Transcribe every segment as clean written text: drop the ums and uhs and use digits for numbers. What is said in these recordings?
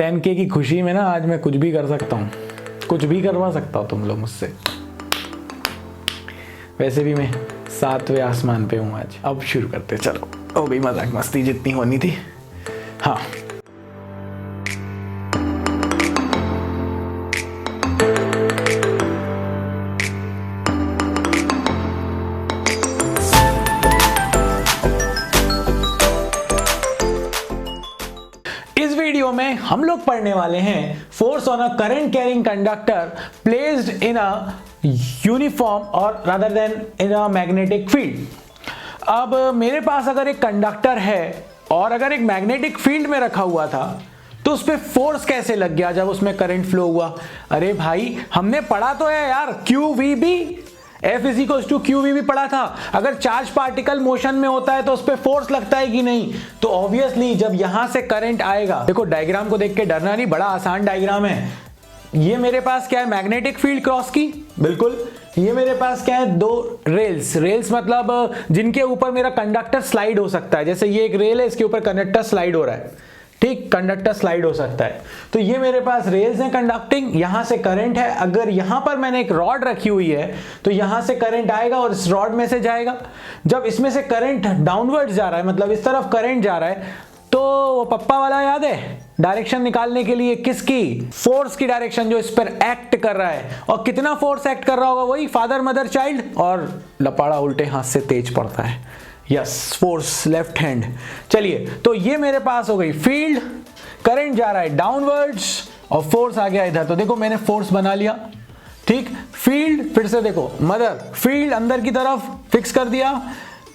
10K की खुशी में ना आज मैं कुछ भी कर सकता हूँ, कुछ भी करवा सकता हूँ तुम लोग मुझसे। वैसे भी मैं 7वें आसमान पे हूँ आज। अब शुरू करते, चलो हो गई मजाक मस्ती जितनी होनी थी। हाँ, इस वीडियो में हम लोग पढ़ने वाले हैं force on a current carrying conductor placed in a uniform और rather than in a magnetic field. अब मेरे पास अगर एक कंडक्टर है और अगर एक मैग्नेटिक फील्ड में रखा हुआ था तो उस पर फोर्स कैसे लग गया जब उसमें करंट फ्लो हुआ? अरे भाई हमने पढ़ा तो है यार, QVB, F is equal to QVB पढ़ा था। अगर चार्ज पार्टिकल मोशन में होता है तो उस पर फोर्स लगता है कि नहीं? तो ऑब्वियसली जब यहां से करंट आएगा, देखो डायग्राम को देख के डरना नहीं, बड़ा आसान डायग्राम है। ये मेरे पास क्या है, मैग्नेटिक फील्ड क्रॉस की, बिल्कुल। ये मेरे पास क्या है, दो रेल्स मतलब जिनके ऊपर मेरा कंडक्टर स्लाइड हो सकता है। जैसे ये एक रेल है, इसके ऊपर कंडक्टर स्लाइड हो रहा है, ठीक, कंडक्टर स्लाइड हो सकता है। तो ये मेरे पास रेल्स हैं कंडक्टिंग, यहां से करंट है। अगर यहां पर मैंने एक रॉड रखी हुई है तो यहां से करंट आएगा और इस रॉड में से जाएगा। जब इसमें से करंट डाउनवर्ड जा रहा है, मतलब इस तरफ करंट जा रहा है, तो वो पप्पा वाला याद है, डायरेक्शन निकालने के लिए किसकी, फोर्स की डायरेक्शन जो इस पर एक्ट कर रहा है। और कितना फोर्स एक्ट कर रहा होगा, वही फादर मदर चाइल्ड, और लपाड़ा उल्टे हाथ से तेज पड़ता है, यस, फोर्स लेफ्ट हैंड। चलिए, तो ये मेरे पास हो गई फील्ड, करंट जा रहा है डाउनवर्ड्स और फोर्स आ गया इधर। तो देखो मैंने फोर्स बना लिया, ठीक, फील्ड, फिर से देखो मदर, फील्ड अंदर की तरफ फिक्स कर दिया,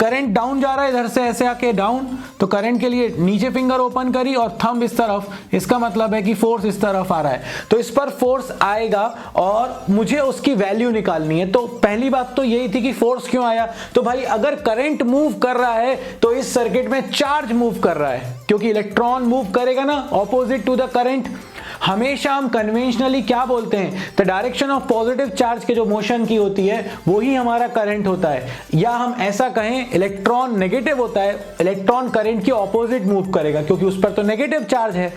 करंट डाउन जा रहा है इधर से ऐसे आके डाउन, तो करंट के लिए नीचे फिंगर ओपन करी और थंब इस तरफ, इसका मतलब है कि फोर्स इस तरफ आ रहा है। तो इस पर फोर्स आएगा और मुझे उसकी वैल्यू निकालनी है। तो पहली बात तो यही थी कि फोर्स क्यों आया। तो भाई अगर करंट मूव कर रहा है तो इस सर्किट में चार्ज मूव कर रहा है, क्योंकि इलेक्ट्रॉन मूव करेगा ना ऑपोजिट टू द करंट। हमेशा हम कन्वेंशनली क्या बोलते हैं, the direction of positive charge के जो मोशन की होती है वही हमारा करंट होता है। या हम ऐसा कहें, इलेक्ट्रॉन नेगेटिव होता है, इलेक्ट्रॉन करंट के ऑपोजिट मूव करेगा क्योंकि उस पर तो नेगेटिव चार्ज है।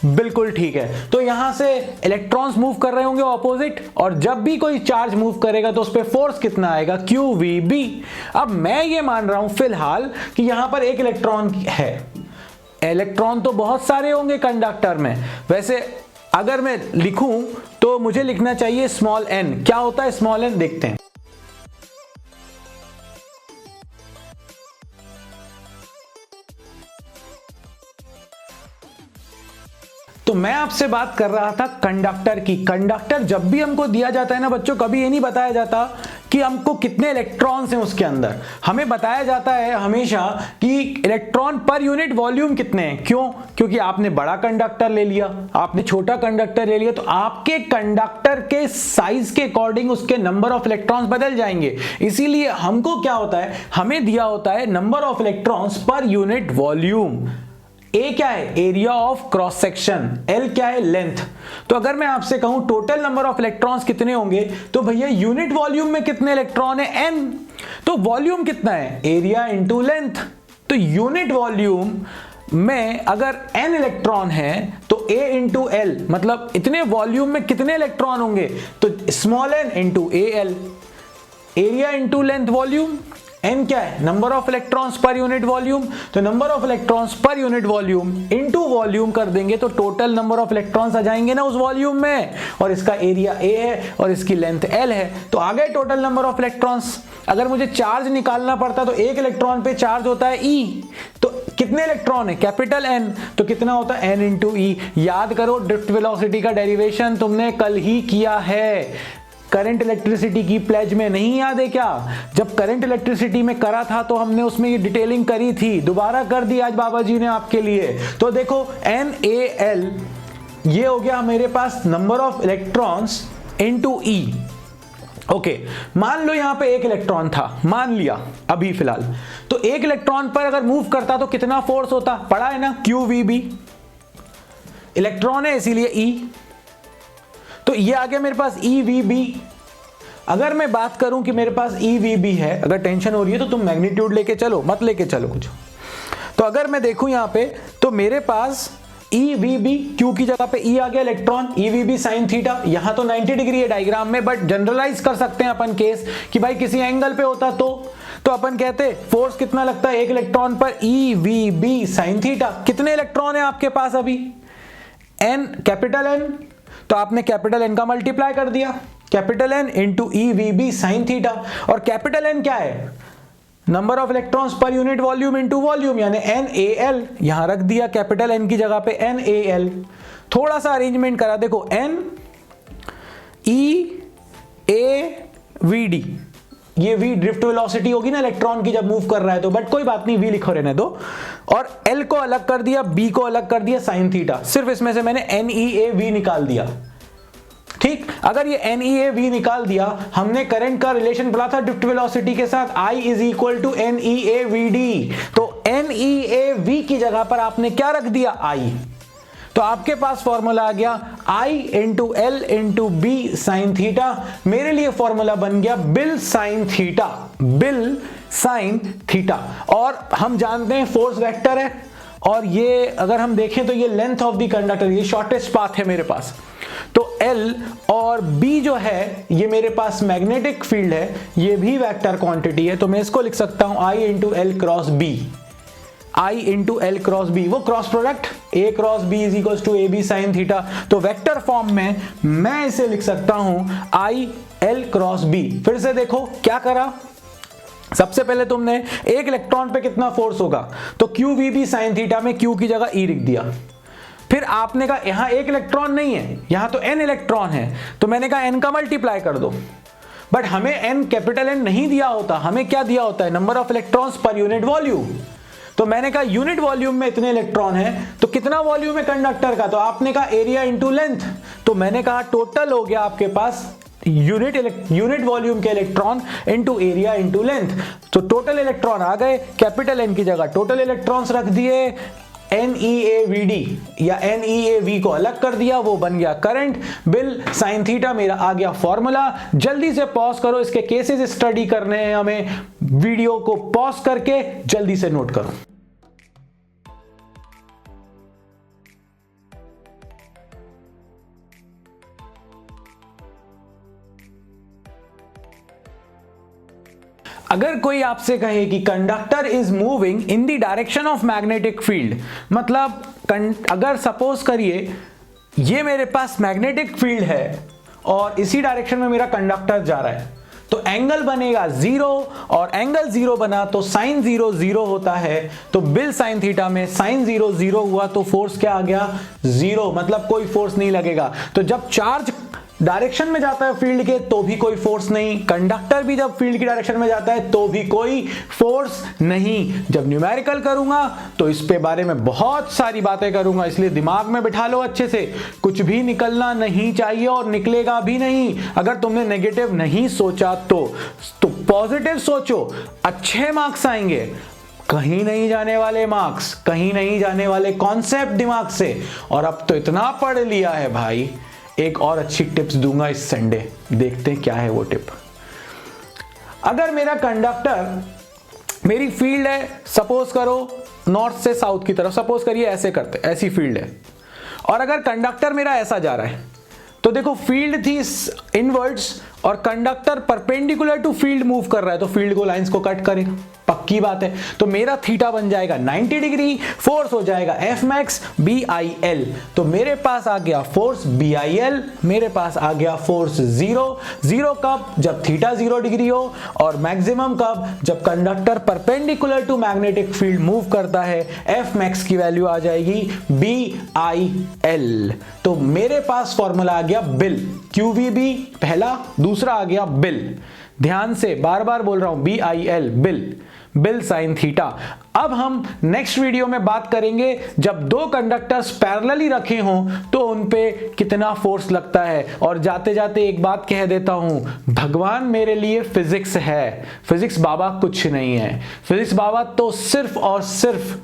बिल्कुल ठीक है। तो यहां से इलेक्ट्रॉन्स मूव कर रहे होंगे ऑपोजिट, और जब भी कोई चार्ज मूव करेगा तो उस पर फोर्स कितना आएगा, QVB। अब मैं ये मान रहा हूं फिलहाल कि यहां पर एक इलेक्ट्रॉन है, इलेक्ट्रॉन तो बहुत सारे होंगे कंडक्टर में। वैसे अगर मैं लिखूं तो मुझे लिखना चाहिए स्मॉल n। क्या होता है स्मॉल n, देखते हैं। तो मैं आपसे बात कर रहा था कंडक्टर की। कंडक्टर जब भी हमको दिया जाता है ना बच्चों, कभी ये नहीं बताया जाता कि हमको कितने इलेक्ट्रॉन्स हैं उसके अंदर। हमें बताया जाता है हमेशा कि इलेक्ट्रॉन पर यूनिट वॉल्यूम कितने हैं। क्यों? क्योंकि आपने बड़ा कंडक्टर ले लिया, आपने छोटा कंडक्टर ले लिया, तो आपके कंडक्टर के साइज के अकॉर्डिंग उसके नंबर ऑफ इलेक्ट्रॉन्स बदल जाएंगे। इसीलिए हमको क्या होता है, हमें दिया होता है number of electrons per unit volume. A क्या है, area of cross section, L क्या है, लेंथ। तो अगर मैं आपसे कहूं टोटल नंबर ऑफ इलेक्ट्रॉन्स कितने होंगे, तो भैया यूनिट वॉल्यूम में कितने इलेक्ट्रॉन है, n। तो वॉल्यूम कितना है, एरिया इंटू लेंथ। तो यूनिट वॉल्यूम में अगर n इलेक्ट्रॉन है तो a इंटू एल, मतलब इतने वॉल्यूम में कितने इलेक्ट्रॉन होंगे, तो small n into AL। Area into length volume, n क्या है, number of electrons per unit volume. तो number of electrons per unit volume into volume कर देंगे तो टोटल नंबर ऑफ इलेक्ट्रॉन्स आ जाएंगे ना उस वॉल्यूम में, और इसका एरिया A है और इसकी लेंथ L है। तो आ गए टोटल नंबर ऑफ इलेक्ट्रॉन्स। अगर मुझे चार्ज निकालना पड़ता तो एक इलेक्ट्रॉन पे चार्ज होता है E, तो कितने इलेक्ट्रॉन है, कैपिटल N, तो कितना होता है, N इंटू E। याद करो ड्रिफ्ट वेलोसिटी का डेरिवेशन तुमने कल ही किया है, करंट इलेक्ट्रिसिटी की प्लेज में, नहीं याद है क्या? जब करंट इलेक्ट्रिसिटी में करा था तो हमने उसमें ये डिटेलिंग करी थी, दोबारा कर दी आज बाबा जी ने आपके लिए। तो देखो NaL, ये हो गया मेरे पास number of electrons into E। Okay, मान लो यहां पे एक इलेक्ट्रॉन था, मान लिया अभी फिलहाल, तो एक इलेक्ट्रॉन पर अगर मूव करता तो कितना फोर्स होता, पढ़ा है ना, QVB। इलेक्ट्रॉन है इसीलिए E, तो ये आ गया मेरे पास EVB। अगर मैं बात करूं कि मेरे पास EVB है, अगर टेंशन हो रही है तो तुम मैग्नीट्यूड लेके चलो, मत लेके चलो कुछ। तो अगर मैं देखूं यहां पे तो मेरे पास EVB, Q की जगह पे E आ गया इलेक्ट्रॉन, EVB sin थीटा। यहां तो 90 डिग्री है डायग्राम में, बट जनरलाइज कर सकते हैं अपन केस कि भाई किसी एंगल पे होता तो अपन कहते फोर्स कितना लगता है एक इलेक्ट्रॉन पर, EVB sin थीटा। कितने इलेक्ट्रॉन है आपके पास अभी? N, कैपिटल N, तो आपने कैपिटल N का मल्टीप्लाई कर दिया, capital N into EVB sin theta. और कैपिटल N क्या है? Number of electrons per unit volume into volume, यानी NaL। यहां रख दिया कैपिटल N की जगह पे NaL। थोड़ा सा अरेंजमेंट करा, देखो NeAVD, ये V ड्रिफ्ट वेलोसिटी होगी ना इलेक्ट्रॉन की जब मूव कर रहा है तो, बट कोई बात नहीं, V लिखो रहने दो। और L को अलग कर दिया, B को अलग कर दिया sin थीटा। सिर्फ इसमें से मैंने NeAV निकाल दिया। ठीक, अगर ये NeAV निकाल दिया, हमने करंट का रिलेशन बोला था ड्रिफ्ट वेलोसिटी के साथ, I is equal to NeAVD। तो NeAV की जगह पर आपने क्या रख दिया? I। तो आपके पास फॉर्मूला आ गया I into L into B sine theta. मेरे लिए फॉर्मूला बन गया bill sine theta, bill sine theta. और हम जानते हैं फोर्स वेक्टर है, और ये अगर हम देखें तो ये लेंथ ऑफ द कंडक्टर, ये शॉर्टेस्ट पाथ है मेरे पास। तो L और B जो है ये मेरे पास मैग्नेटिक फील्ड है, ये भी वेक्टर क्वांटिटी है। तो मैं इसको लिख सकता हूं I into L cross B, I into L cross B, वो cross product A cross B is equal to AB sine theta. तो वेक्टर फॉर्म में मैं इसे लिख सकता हूं I L क्रॉस B। फिर से देखो क्या करा, सबसे पहले तुमने एक इलेक्ट्रॉन पे कितना फोर्स होगा, तो QVB साइन थीटा में Q की जगह E लिख दिया। फिर आपने कहा यहां एक इलेक्ट्रॉन नहीं है, यहां तो N इलेक्ट्रॉन है, तो मैंने कहा N का मल्टीप्लाई कर दो। बट हमें N कैपिटल N नहीं दिया होता, हमें क्या दिया होता है? Number of electrons per unit volume. तो मैंने कहा यूनिट वॉल्यूम में इतने इलेक्ट्रॉन है, तो कितना वॉल्यूम है कंडक्टर का? तो आपने कहा एरिया इंटू लेंथ। तो मैंने कहा टोटल हो गया आपके पास यूनिट वॉल्यूम के electron into area into length. तो टोटल इलेक्ट्रॉन आ गए, कैपिटल N की जगह टोटल इलेक्ट्रॉन्स रख दिए, NeAVD या NeAV को अलग कर दिया, वो बन गया करंट बिल साइन थीटा। मेरा आ गया फॉर्मूला। जल्दी से पॉज करो, इसके केसेस स्टडी करने हैं हमें, वीडियो को पॉज करके जल्दी से नोट करो। अगर कोई आपसे कहे कि conductor is moving in the direction of magnetic field, मतलब अगर सपोज करिए ये मेरे पास मैग्नेटिक फील्ड है और इसी डायरेक्शन में मेरा कंडक्टर जा रहा है, तो एंगल बनेगा 0, और एंगल 0 बना तो साइन 0 0 होता है। तो बिल साइन थीटा में साइन 0 0 हुआ तो फोर्स क्या आ गया? 0, मतलब कोई फोर्स नहीं लगेगा। तो जब चार्ज डायरेक्शन में जाता है फील्ड के तो भी कोई फोर्स नहीं, कंडक्टर भी जब फील्ड की डायरेक्शन में जाता है तो भी कोई फोर्स नहीं। जब न्यूमेरिकल करूंगा तो इस पे बारे में बहुत सारी बातें करूंगा, इसलिए दिमाग में बिठा लो अच्छे से, कुछ भी निकलना नहीं चाहिए और निकलेगा भी नहीं। अगर तुमने नेगेटिव नहीं सोचा तो पॉजिटिव सोचो, अच्छे मार्क्स आएंगे। कहीं नहीं जाने वाले मार्क्स, कहीं नहीं जाने वाले कॉन्सेप्ट दिमाग से। और अब तो इतना पढ़ लिया है भाई, एक और अच्छी टिप्स दूंगा इस संडे, देखते हैं क्या है वो टिप। अगर मेरा कंडक्टर, मेरी फील्ड है सपोज करो नॉर्थ से साउथ की तरफ, सपोज करिए ऐसे करते, ऐसी फील्ड है, और अगर कंडक्टर मेरा ऐसा जा रहा है, तो देखो फील्ड थी इनवर्ड्स और conductor perpendicular to field move कर रहा है, तो फील्ड को लाइंस को कट करेगा, पक्की बात है। तो मेरा थीटा बन जाएगा 90 डिग्री, फोर्स हो जाएगा F max BIL। तो मेरे पास आ गया फोर्स BIL, मेरे पास आ गया फोर्स 0 कब? जब थीटा 0 डिग्री हो, और मैक्सिमम कब? जब conductor perpendicular to magnetic field move करता है। F max की वैल्यू आ जाएगी BIL। तो मेरे पास फॉर्मूला आ गया बिल, QVB पहला, दूसरा आ गया बिल। ध्यान से बार बार बोल रहा हूं, BIL, बिल साइन थीटा। अब हम नेक्स्ट वीडियो में बात करेंगे जब दो कंडक्टर्स पैरेलली रखे हों तो उन पे कितना फोर्स लगता है। और जाते जाते एक बात कह देता हूं, भगवान मेरे लिए फिजिक्स है, फिजिक्स बाबा कुछ नहीं है। फिजिक्स बाबा तो सिर्फ और सिर्फ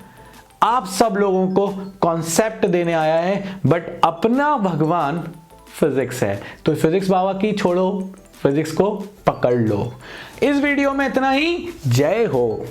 आप सब लोगों को कॉन्सेप्ट देने आया है, बट अपना भगवान फिजिक्स है। तो फिजिक्स बाबा की छोड़ो, फिजिक्स को पकड़ लो। इस वीडियो में इतना ही। जय हो।